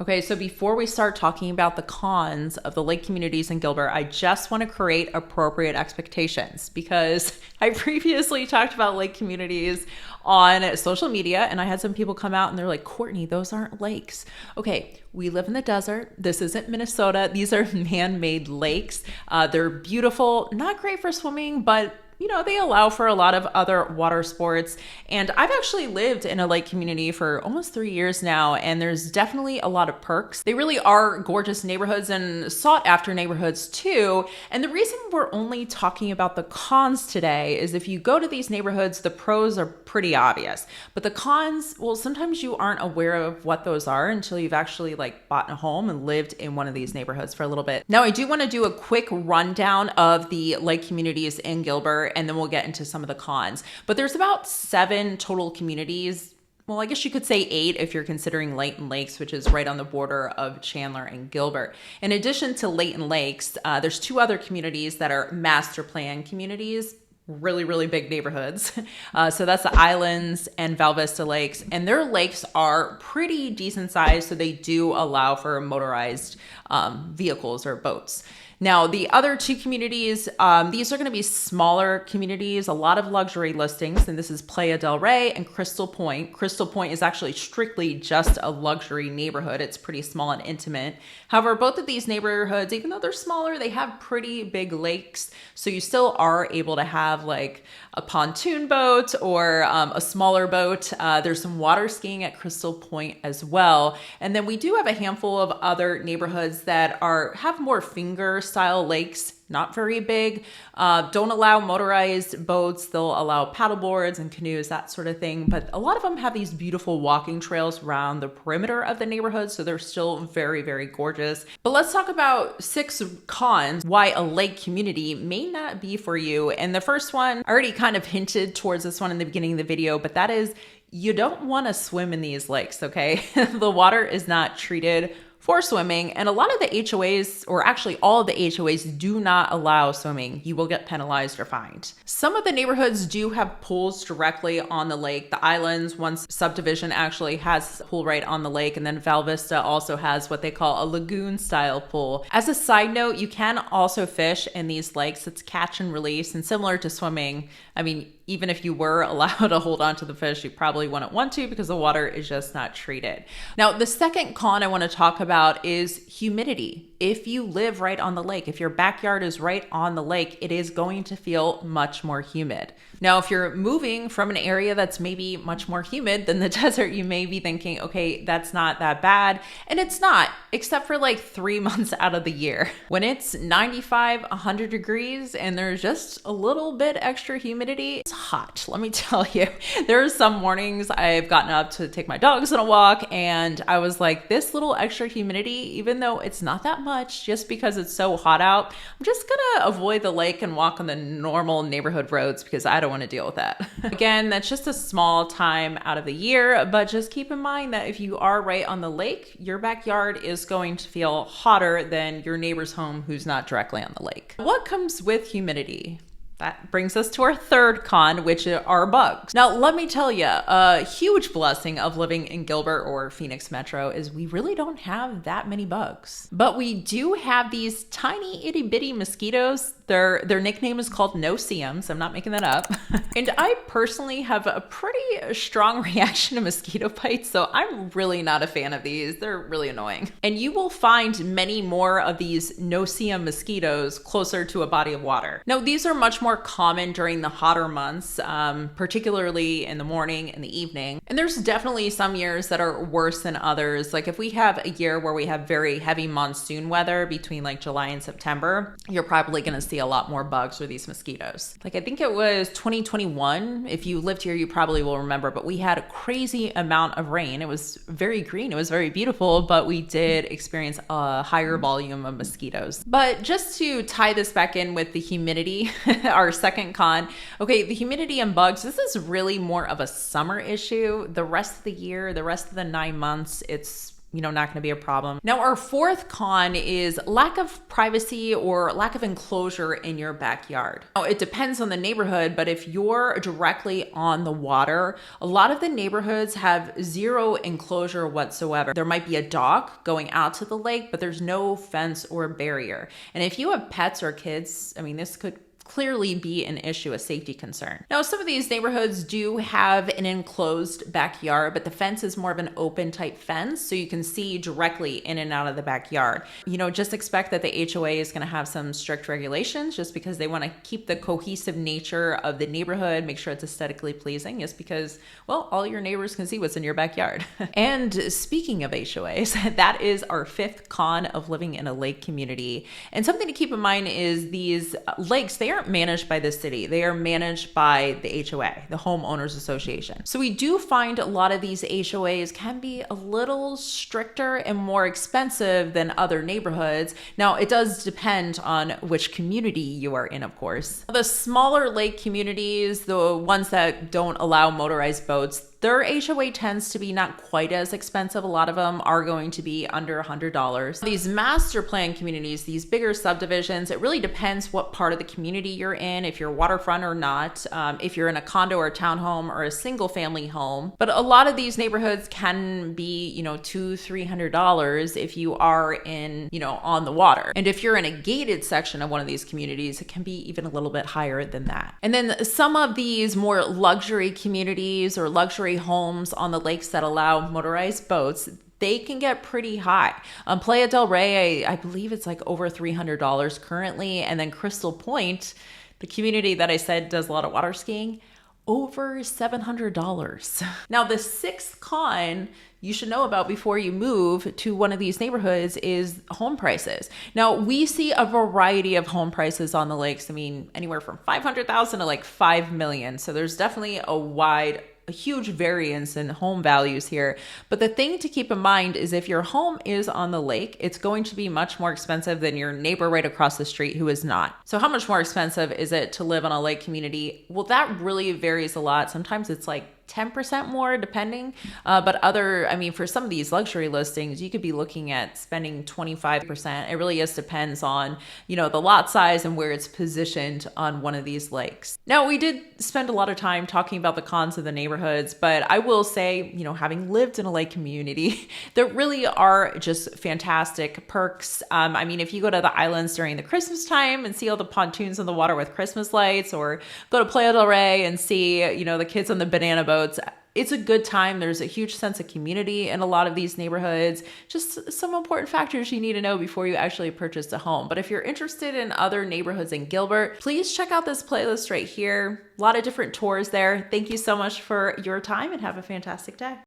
Okay, so before we start talking about the cons of the lake communities in Gilbert, I just want to create appropriate expectations because I previously talked about lake communities on social media and I had some people come out and they're like, Courtney, those aren't lakes. Okay, we live in the desert. This isn't Minnesota. These are man-made lakes. They're beautiful, not great for swimming, but they allow for a lot of other water sports. And I've actually lived in a lake community for almost 3 years now, and there's definitely a lot of perks. They really are gorgeous neighborhoods and sought after neighborhoods too. And the reason we're only talking about the cons today is if you go to these neighborhoods, the pros are pretty obvious. But the cons, well, sometimes you aren't aware of what those are until you've actually bought a home and lived in one of these neighborhoods for a little bit. Now, I do want to do a quick rundown of the lake communities in Gilbert, and then we'll get into some of the cons. But there's about 7 total communities. Well, I guess you could say 8 if you're considering Layton Lakes, which is right on the border of Chandler and Gilbert. In addition to Layton Lakes, there's 2 other communities that are master plan communities, really, really big neighborhoods. So that's the Islands and Val Vista Lakes. And their lakes are pretty decent sized, so they do allow for motorized vehicles or boats. Now, the other 2 communities, these are going to be smaller communities, a lot of luxury listings, and this is Playa Del Rey and Crystal Pointe. Crystal Pointe is actually strictly just a luxury neighborhood. It's pretty small and intimate. However, both of these neighborhoods, even though they're smaller, they have pretty big lakes. So you still are able to have a pontoon boat or a smaller boat. There's some water skiing at Crystal Pointe as well. And then we do have a handful of other neighborhoods that have more finger style lakes, not very big, don't allow motorized boats. They'll allow paddle boards and canoes, that sort of thing. But a lot of them have these beautiful walking trails around the perimeter of the neighborhood. So they're still very, very gorgeous. But let's talk about 6 cons why a lake community may not be for you. And the first one, I already kind of hinted towards this one in the beginning of the video, but that is you don't want to swim in these lakes, okay? The water is not treated for swimming, and a lot of the HOAs, or actually all of the HOAs, do not allow swimming. You will get penalized or fined. Some of the neighborhoods do have pools directly on the lake. The Islands, one subdivision, actually has a pool right on the lake, and then Val Vista also has what they call a lagoon style pool. As a side note, you can also fish in these lakes. It's catch and release, and similar to swimming, I mean, even if you were allowed to hold on to the fish, you probably wouldn't want to because the water is just not treated. Now, the second con I want to talk about is humidity. If you live right on the lake, if your backyard is right on the lake, it is going to feel much more humid. Now, if you're moving from an area that's maybe much more humid than the desert, you may be thinking, okay, that's not that bad. And it's not, except for 3 months out of the year. When it's 95, 100 degrees and there's just a little bit extra humidity, it's hot. Let me tell you, there are some mornings I've gotten up to take my dogs on a walk and I was like, this little extra humidity, even though it's not that much, just because it's so hot out, I'm just gonna avoid the lake and walk on the normal neighborhood roads because I don't want to deal with that. Again, that's just a small time out of the year, but just keep in mind that if you are right on the lake, your backyard is going to feel hotter than your neighbor's home who's not directly on the lake. What comes with humidity? That brings us to our third con, which are bugs. Now, let me tell you, a huge blessing of living in Gilbert or Phoenix Metro is we really don't have that many bugs. But we do have these tiny itty bitty mosquitoes. Their nickname is called no-see-ums. I'm not making that up. And I personally have a pretty strong reaction to mosquito bites, so I'm really not a fan of these. They're really annoying. And you will find many more of these no-see-um mosquitoes closer to a body of water. Now, these are much more common during the hotter months, particularly in the morning and the evening. And there's definitely some years that are worse than others. Like if we have a year where we have very heavy monsoon weather between July and September, you're probably going to see a lot more bugs or these mosquitoes. I think it was 2021. If you lived here, you probably will remember, but we had a crazy amount of rain. It was very green. It was very beautiful, but we did experience a higher volume of mosquitoes. But just to tie this back in with the humidity, our second con, okay, the humidity and bugs, this is really more of a summer issue. The rest of the year, the rest of the 9 months, it's not going to be a problem. Now, our fourth con is lack of privacy or lack of enclosure in your backyard. Now, it depends on the neighborhood, but if you're directly on the water, a lot of the neighborhoods have zero enclosure whatsoever. There might be a dock going out to the lake, but there's no fence or barrier. And if you have pets or kids, this could clearly be an issue, a safety concern. Now, some of these neighborhoods do have an enclosed backyard, but the fence is more of an open type fence, so you can see directly in and out of the backyard. Just expect that the HOA is going to have some strict regulations just because they want to keep the cohesive nature of the neighborhood, make sure it's aesthetically pleasing, just because, well, all your neighbors can see what's in your backyard. And speaking of HOAs, that is our fifth con of living in a lake community. And something to keep in mind is these lakes, they aren't managed by the city. They are managed by the HOA, the Homeowners Association. So we do find a lot of these HOAs can be a little stricter and more expensive than other neighborhoods. Now, it does depend on which community you are in, of course. The smaller lake communities, the ones that don't allow motorized boats, their HOA tends to be not quite as expensive. A lot of them are going to be under $100. These master plan communities, these bigger subdivisions, it really depends what part of the community you're in, if you're waterfront or not, if you're in a condo or a townhome or a single family home. But a lot of these neighborhoods can be, $200-$300 if you are in, on the water. And if you're in a gated section of one of these communities, it can be even a little bit higher than that. And then some of these more luxury communities or luxury homes on the lakes that allow motorized boats, they can get pretty high. Playa Del Rey, I believe it's like over $300 currently. And then Crystal Pointe, the community that I said does a lot of water skiing, over $700. Now, the sixth con you should know about before you move to one of these neighborhoods is home prices. Now, we see a variety of home prices on the lakes. Anywhere from $500,000 to like $5 million. So there's definitely a huge variance in home values here. But the thing to keep in mind is if your home is on the lake, it's going to be much more expensive than your neighbor right across the street who is not. So how much more expensive is it to live on a lake community? Well, that really varies a lot. Sometimes it's like 10% more depending. But for some of these luxury listings, you could be looking at spending 25%. It really just depends on, the lot size and where it's positioned on one of these lakes. Now, we did spend a lot of time talking about the cons of the neighborhoods, but I will say, having lived in a lake community, there really are just fantastic perks. If you go to the islands during the Christmas time and see all the pontoons on the water with Christmas lights, or go to Playa Del Rey and see, the kids on the banana boat, it's a good time. There's a huge sense of community in a lot of these neighborhoods. Just some important factors you need to know before you actually purchase a home. But if you're interested in other neighborhoods in Gilbert, please check out this playlist right here. A lot of different tours there. Thank you so much for your time and have a fantastic day.